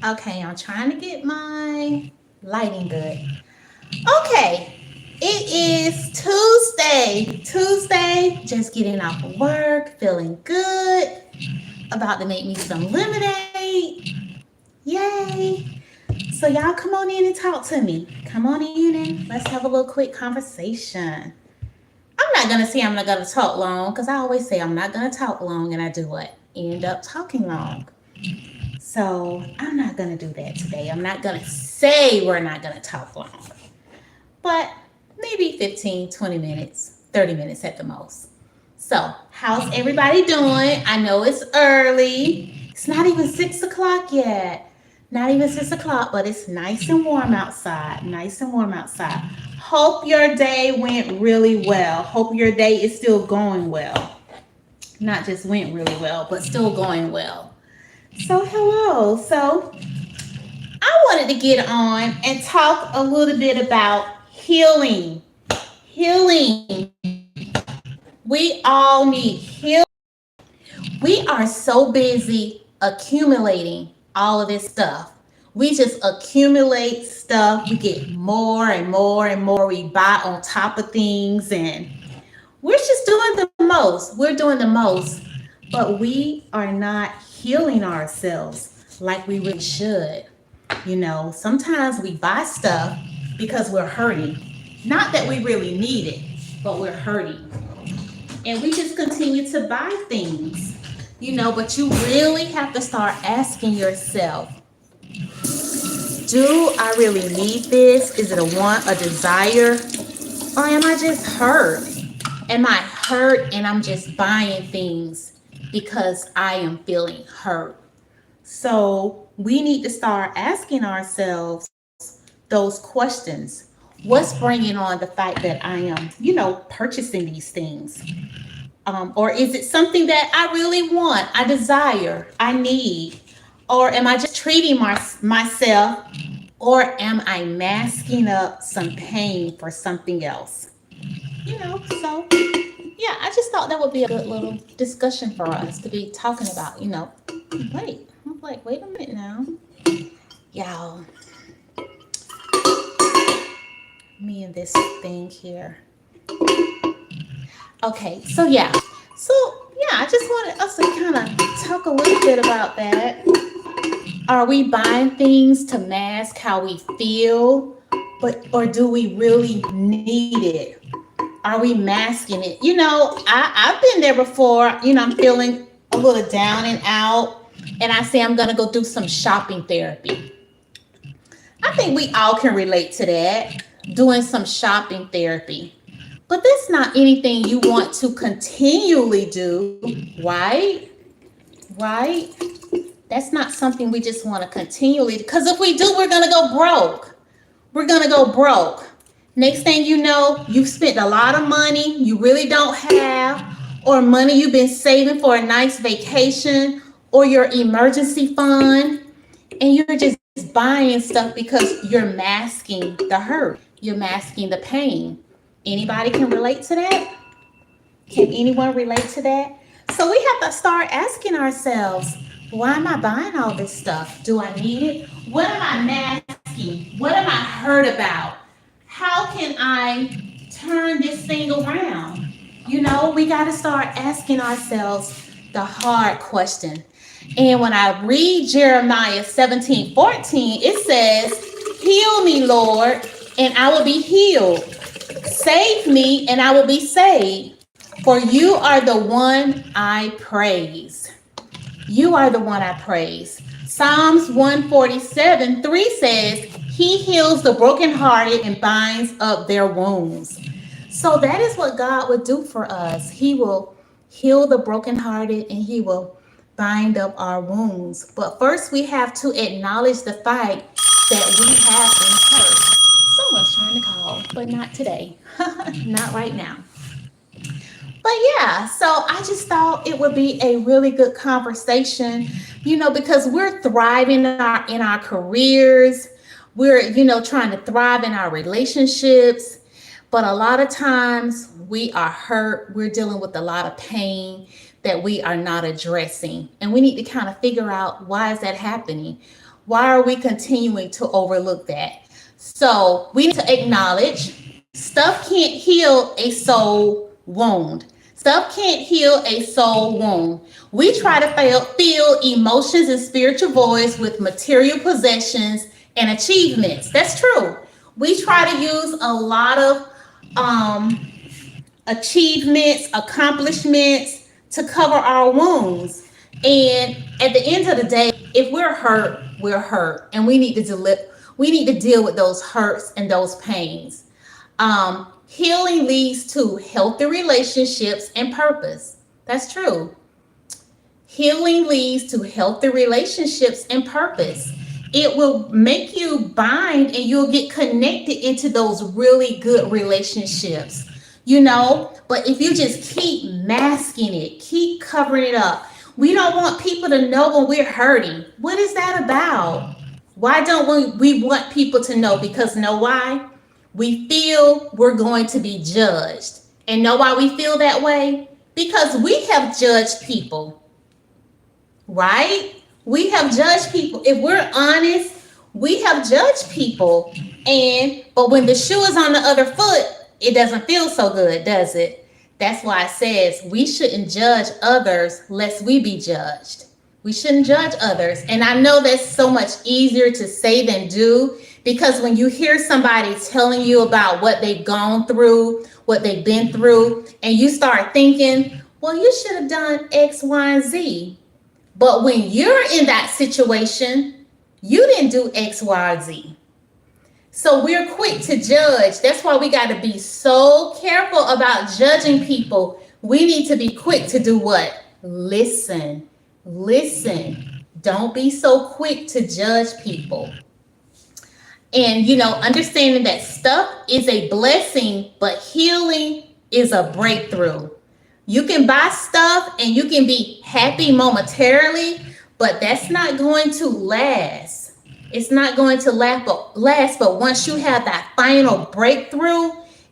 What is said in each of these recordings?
Okay, I'm trying to get my lighting good. Okay, it is Tuesday. Tuesday, just getting off of work, feeling good. About to make me some lemonade. Yay! So, y'all come on in and talk to me. Come on in and let's have a little quick conversation. I'm not gonna say I'm not gonna talk long because I always say I'm not gonna talk long and I do what? End up talking long. So I'm not gonna do that today. I'm not gonna say we're not gonna talk long, but maybe 15, 20 minutes, 30 minutes at the most. So, how's everybody doing? I know it's early. It's not even 6 o'clock yet. Not even 6 o'clock, but it's nice and warm outside. Nice and warm outside. Hope your day went really well. Hope your day is still going well. Not just went really well, but still going well. So, hello. So, I wanted to get on and talk a little bit about healing. Healing. We all need healing. We are so busy accumulating all of this stuff. We just accumulate stuff. We get more and more and more. We buy on top of things, and we're just doing the most. We're doing the most, but we are not healing ourselves like we really should. Sometimes we buy stuff because we're hurting. Not that we really need it, but we're hurting. And we just continue to buy things, but you really have to start asking yourself, do I really need this? Is it a want, a desire? Or am I just hurt? Am I hurt and I'm just buying things because I am feeling hurt? So we need to start asking ourselves those questions. What's bringing on the fact that I am, purchasing these things? Or is it something that I really want, I desire, I need? Or am I just treating myself? Or am I masking up some pain for something else? So yeah, I just thought that would be a good little discussion for us to be talking about, Wait, I'm like, wait a minute now. Y'all, me and this thing here. Okay, so yeah. So yeah, I just wanted us to kind of talk a little bit about that. Are we buying things to mask how we feel? Or do we really need it? Are we masking it? I've been there before. I'm feeling a little down and out, and I say I'm gonna go do some shopping therapy. I think we all can relate to that, doing some shopping therapy. But that's not anything you want to continually do, right? Right? That's not something we just want to continually, because if we do, we're gonna go broke. We're gonna go broke. Next thing you know, you've spent a lot of money you really don't have, or money you've been saving for a nice vacation or your emergency fund, and you're just buying stuff because you're masking the hurt. You're masking the pain. Anybody can relate to that? Can anyone relate to that? So we have to start asking ourselves, why am I buying all this stuff? Do I need it? What am I masking? What am I hurt about? How can I turn this thing around? We got to start asking ourselves the hard question. And when I read Jeremiah 17:14, it says, heal me, Lord, and I will be healed. Save me, and I will be saved. For you are the one I praise. You are the one I praise. Psalms 147:3 says, he heals the brokenhearted and binds up their wounds. So that is what God would do for us. He will heal the brokenhearted and he will bind up our wounds. But first, we have to acknowledge the fact that we have been hurt. Someone's trying to call, but not today. Not right now. But yeah, so I just thought it would be a really good conversation, because we're thriving in our careers. We're, trying to thrive in our relationships. But a lot of times we are hurt. We're dealing with a lot of pain that we are not addressing. And we need to kind of figure out, why is that happening? Why are we continuing to overlook that? So we need to acknowledge stuff can't heal a soul wound. Stuff can't heal a soul wound. We try to fill emotions and spiritual voids with material possessions and achievements. That's true. We try to use a lot of um, achievements, accomplishments to cover our wounds. And at the end of the day, if we're hurt, we're hurt, and we need to deal with those hurts and those pains. Healing leads to healthy relationships and purpose. That's true. Healing leads to healthy relationships and purpose. It will make you bind and you'll get connected into those really good relationships, But if you just keep masking it, keep covering it up, we don't want people to know when we're hurting. What is that about? Why don't we want people to know? Because know why? We feel we're going to be judged. And know why we feel that way? Because we have judged people, right? We have judged people. If we're honest, we have judged people. But when the shoe is on the other foot, it doesn't feel so good, does it? That's why it says we shouldn't judge others lest we be judged. We shouldn't judge others. And I know that's so much easier to say than do, because when you hear somebody telling you about what they've gone through, what they've been through, and you start thinking, well, you should have done X, Y, and Z. But when you're in that situation, you didn't do X, Y, or Z. So we're quick to judge. That's why we got to be so careful about judging people. We need to be quick to do what? Listen. Listen. Don't be so quick to judge people. And, understanding that stuff is a blessing, but healing is a breakthrough. You can buy stuff and you can be happy momentarily, but that's not going to last. It's not going to last, but once you have that final breakthrough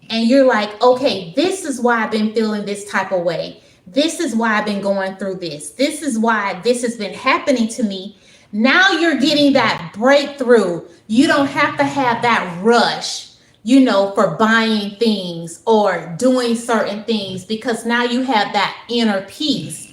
and you're like, okay, this is why I've been feeling this type of way. This is why I've been going through this. This is why this has been happening to me. Now you're getting that breakthrough. You don't have to have that rush, for buying things or doing certain things, because now you have that inner peace.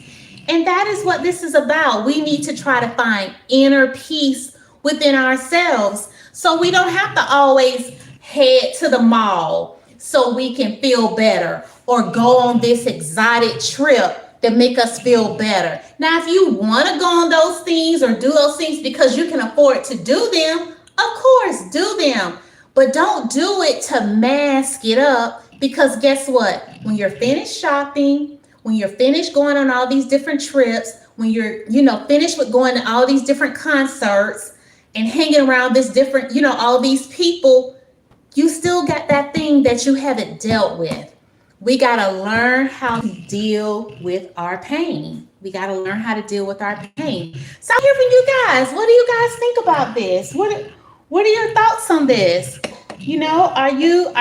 And that is what this is about. We need to try to find inner peace within ourselves so we don't have to always head to the mall so we can feel better or go on this exotic trip that make us feel better. Now, if you want to go on those things or do those things because you can afford to do them, of course, do them. But don't do it to mask it up, because guess what? When you're finished shopping, when you're finished going on all these different trips, when you're, finished with going to all these different concerts and hanging around this different, all these people, you still got that thing that you haven't dealt with. We got to learn how to deal with our pain. We got to learn how to deal with our pain. So I hear from you guys. What do you guys think about this? What are your thoughts on this? Are you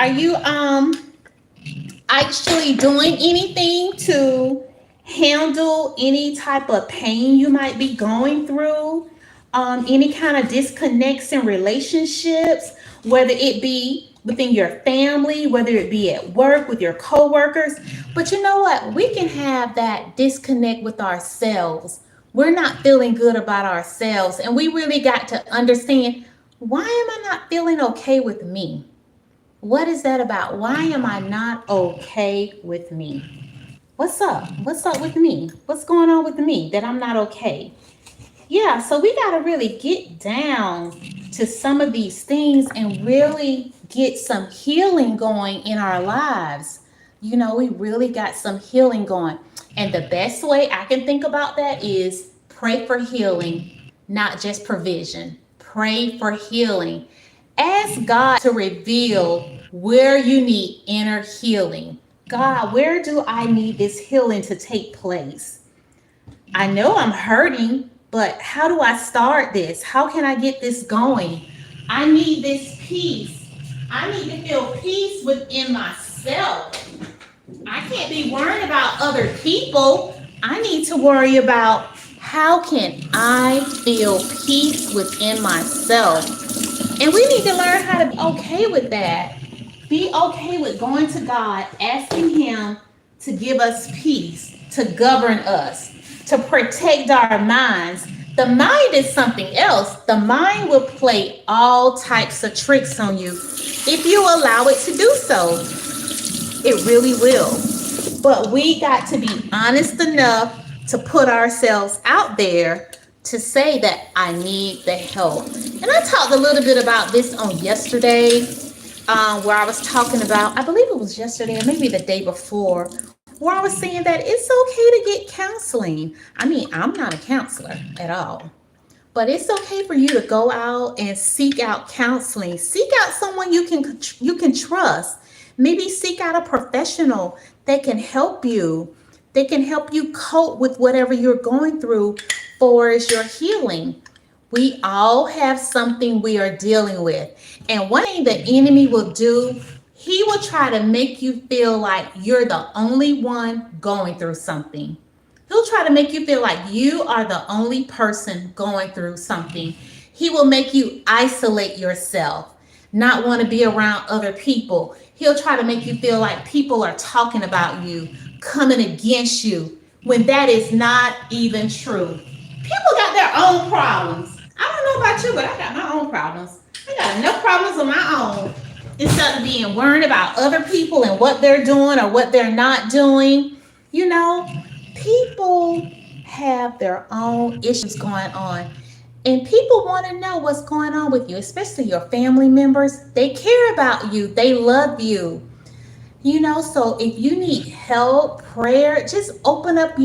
actually doing anything to handle any type of pain you might be going through? Any kind of disconnects in relationships, whether it be within your family, whether it be at work with your coworkers. But you know what? We can have that disconnect with ourselves. We're not feeling good about ourselves, and we really got to understand, why am I not feeling okay with me? What is that about? Why am I not okay with me? What's up? What's up with me? What's going on with me that I'm not okay? Yeah, so we got to really get down to some of these things and really get some healing going in our lives. We really got some healing going. And the best way I can think about that is pray for healing, not just provision. Pray for healing. Ask God to reveal where you need inner healing. God, where do I need this healing to take place? I know I'm hurting, but how do I start this? How can I get this going? I need this peace. I need to feel peace within myself. I can't be worrying about other people. I need to worry about How can I feel peace within myself? And we need to learn how to be okay with that. Be okay with going to God, asking Him to give us peace, to govern us, to protect our minds. The mind is something else. The mind will play all types of tricks on you if you allow it to do so. It really will. But we got to be honest enough to put ourselves out there to say that I need the help. And I talked a little bit about this on yesterday, where I was talking about, I believe it was yesterday or maybe the day before, where I was saying that it's okay to get counseling. I mean, I'm not a counselor at all. But it's okay for you to go out and seek out counseling. Seek out someone you can trust. Maybe seek out a professional that can help you. They can help you cope with whatever you're going through for as your healing. We all have something we are dealing with. And one thing the enemy will do, he will try to make you feel like you're the only one going through something. He'll try to make you feel like you are the only person going through something. He will make you isolate yourself, not want to be around other people. He'll try to make you feel like people are talking about you, coming against you, when that is not even true. People got their own problems. I don't know about you, but I got my own problems. I got enough problems of my own. Instead of being worried about other people and what they're doing or what they're not doing, you know, people have their own issues going on. And people want to know what's going on with you, especially your family members. They care about you, they love you. So if you need help, prayer, just opening up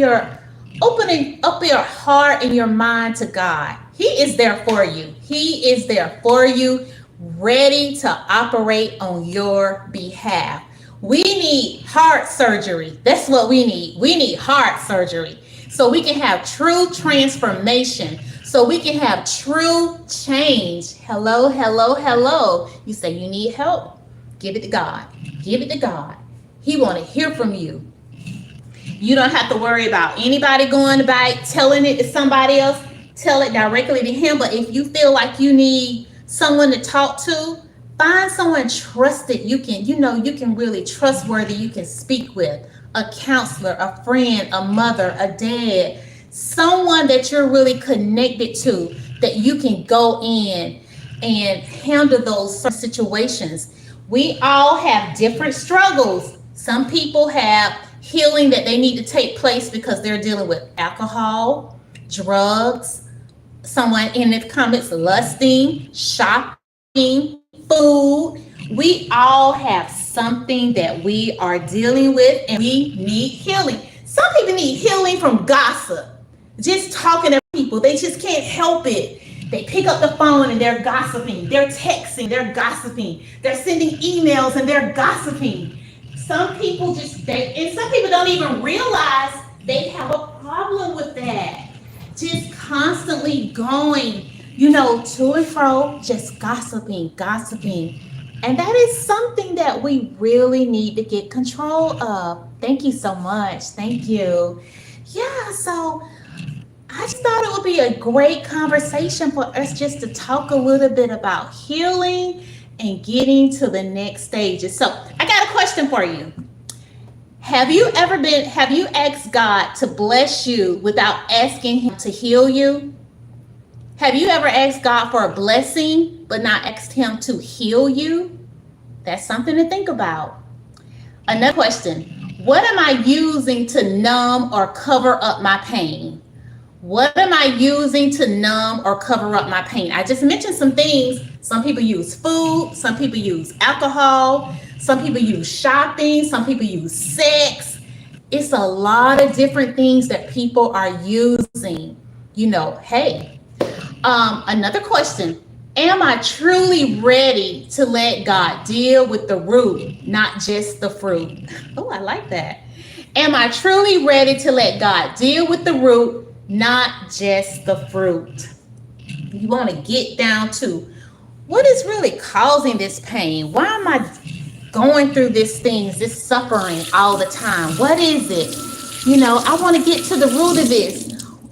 your heart and your mind to God. He is there for you. He is there for you, ready to operate on your behalf. We need heart surgery. That's what we need. We need heart surgery so we can have true transformation, so we can have true change. Hello, hello, hello. You say you need help? Give it to God. Give it to God. He want to hear from you. You don't have to worry about anybody going by telling it to somebody else. Tell it directly to Him. But if you feel like you need someone to talk to, find someone trusted. You can really trustworthy. You can speak with a counselor, a friend, a mother, a dad, someone that you're really connected to, that you can go in and handle those situations. We all have different struggles. Some people have healing that they need to take place because they're dealing with alcohol, drugs, someone in the comments lusting, shopping, food. We all have something that we are dealing with and we need healing. Some people need healing from gossip. Just talking to people, they just can't help it. They pick up the phone and they're gossiping. They're texting, they're gossiping. They're sending emails and they're gossiping. Some people and some people don't even realize they have a problem with that. Just constantly going, to and fro, just gossiping. And that is something that we really need to get control of. Thank you so much. Thank you. Yeah, so I just thought it would be a great conversation for us just to talk a little bit about healing and getting to the next stages. So I got a question for you. Have you asked God to bless you without asking Him to heal you? Have you ever asked God for a blessing but not asked Him to heal you? That's something to think about. Another question. What am I using to numb or cover up my pain? What am I using to numb or cover up my pain? I just mentioned some things. Some people use food. Some people use alcohol. Some people use shopping. Some people use sex. It's a lot of different things that people are using. Hey, another question. Am I truly ready to let God deal with the root, not just the fruit? Oh, I like that. Am I truly ready to let God deal with the root, not just the fruit? You want to get down to what is really causing this pain? Why am I going through this suffering all the time? What is it? I want to get to the root of this.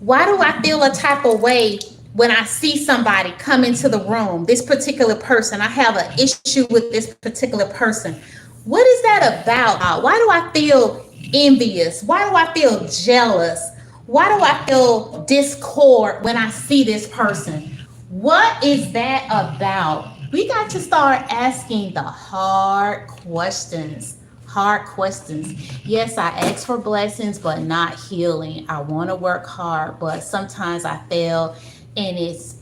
Why do I feel a type of way when I see somebody come into the room? This particular person, I have an issue with this particular person. What is that about, God? Why do I feel envious? Why do I feel jealous? Why do I feel discord when I see this person? What is that about? We got to start asking the hard questions. Hard questions. Yes, I ask for blessings, but not healing. I want to work hard, but sometimes I fail, and it's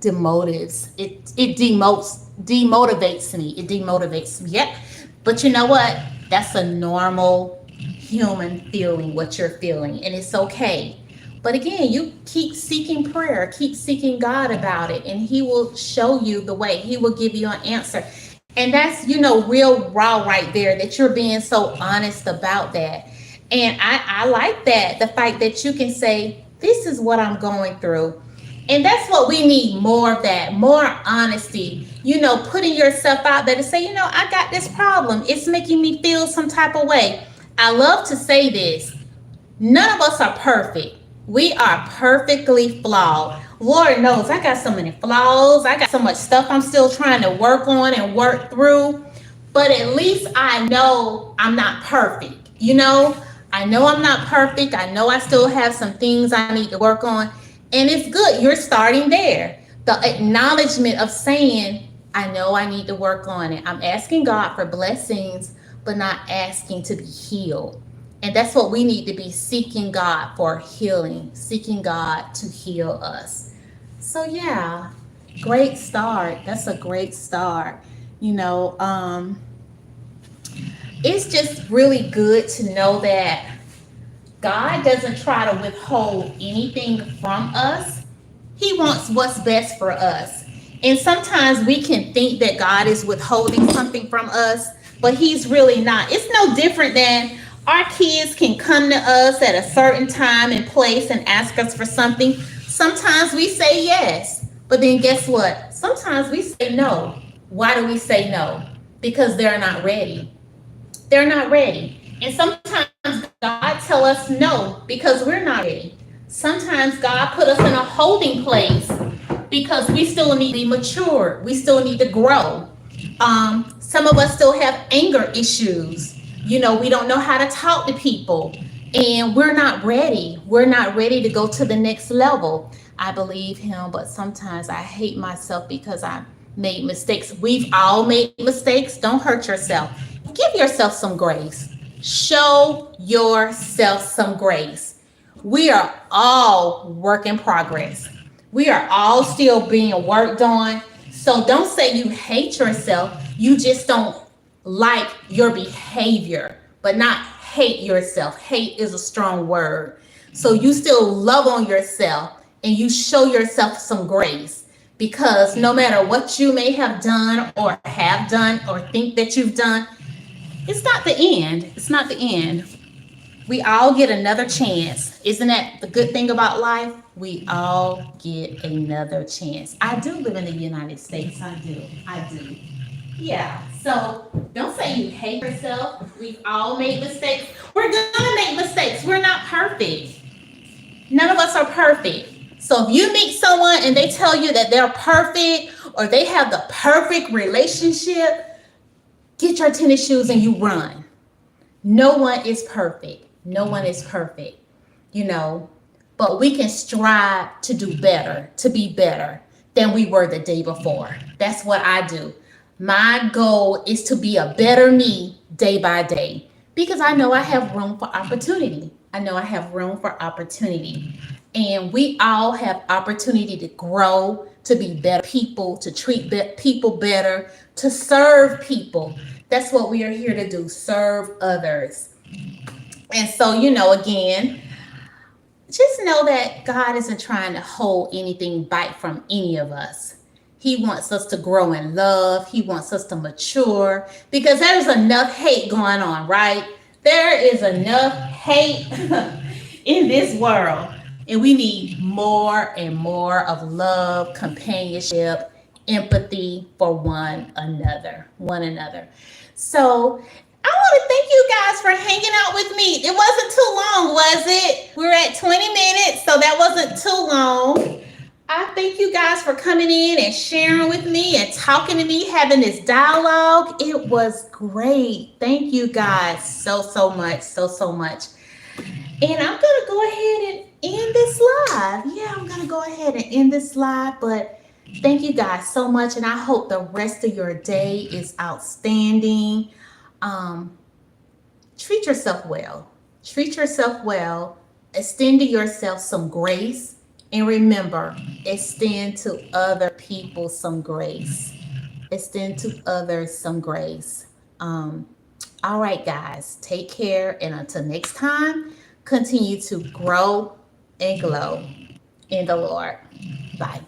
demotives. It demotivates me. It demotivates me. Yep. But you know what? That's a normal human feeling, what you're feeling, and it's okay. But again, you keep seeking prayer, keep seeking God about it, and He will show you the way. He will give you an answer. And that's, real raw right there that you're being so honest about that. And I like that, the fact that you can say, this is what I'm going through. And that's what we need, more of that, more honesty, putting yourself out there to say, I got this problem. It's making me feel some type of way. I love to say this. None of us are perfect. We are perfectly flawed. Lord knows I got so many flaws. I got so much stuff I'm still trying to work on and work through. But at least I know I'm not perfect. I know I'm not perfect. I know I still have some things I need to work on. And it's good. You're starting there. The acknowledgement of saying, I know I need to work on it. I'm asking God for blessings, but not asking to be healed. And that's what we need to be, seeking God for healing, seeking God to heal us. So, yeah, great start. That's a great start. You know, um, it's just really good to know that God doesn't try to withhold anything from us. He wants what's best for us. And sometimes we can think that God is withholding something from us, but He's really not. It's no different than our kids can come to us at a certain time and place and ask us for something. Sometimes we say yes, but then guess what? Sometimes we say no. Why do we say no? Because they're not ready. They're not ready. And sometimes God tell us no because we're not ready. Sometimes God put us in a holding place because we still need to be mature. We still need to grow. Some of us still have anger issues. We don't know how to talk to people, and we're not ready. We're not ready to go to the next level. I believe Him, but sometimes I hate myself because I made mistakes. We've all made mistakes. Don't hurt yourself. Give yourself some grace. Show yourself some grace. We are all work in progress. We are all still being worked on. So don't say you hate yourself. You just don't like your behavior, but not hate yourself. Hate is a strong word. So you still love on yourself and you show yourself some grace, because no matter what you may have done or have done or think that you've done, it's not the end. It's not the end. We all get another chance. Isn't that the good thing about life? We all get another chance. I do live in the United States. I do. I do. Yeah. So don't say you hate yourself. We've all made mistakes. We're gonna make mistakes. We're not perfect. None of us are perfect. So if you meet someone and they tell you that they're perfect or they have the perfect relationship, get your tennis shoes and you run. No one is perfect. No one is perfect, you know, but we can strive to do better, to be better than we were the day before. That's what I do. My goal is to be a better me day by day, because I know I have room for opportunity. I know I have room for opportunity. And we all have opportunity to grow, to be better people, to treat people better, to serve people. That's what we are here to do, serve others. And so, again, just know that God isn't trying to hold anything back from any of us. He wants us to grow in love. He wants us to mature, because there's enough hate going on, right? There is enough hate in this world. And we need more and more of love, companionship, empathy for one another. One another. So I want to thank you guys for hanging out with me. It wasn't too long, was it? We were at 20 minutes, so that wasn't too long. I thank you guys for coming in and sharing with me and talking to me, having this dialogue. It was great. Thank you guys so much. So much. And I'm going to go ahead and end this live. Yeah, I'm going to go ahead and end this live. But thank you guys so much. And I hope the rest of your day is outstanding. Um, Treat yourself well. Treat yourself well. Extend to yourself some grace. And remember, extend to other people some grace. Extend to others some grace. Um, all right, guys, take care. And until next time, continue to grow and glow in the Lord. Bye.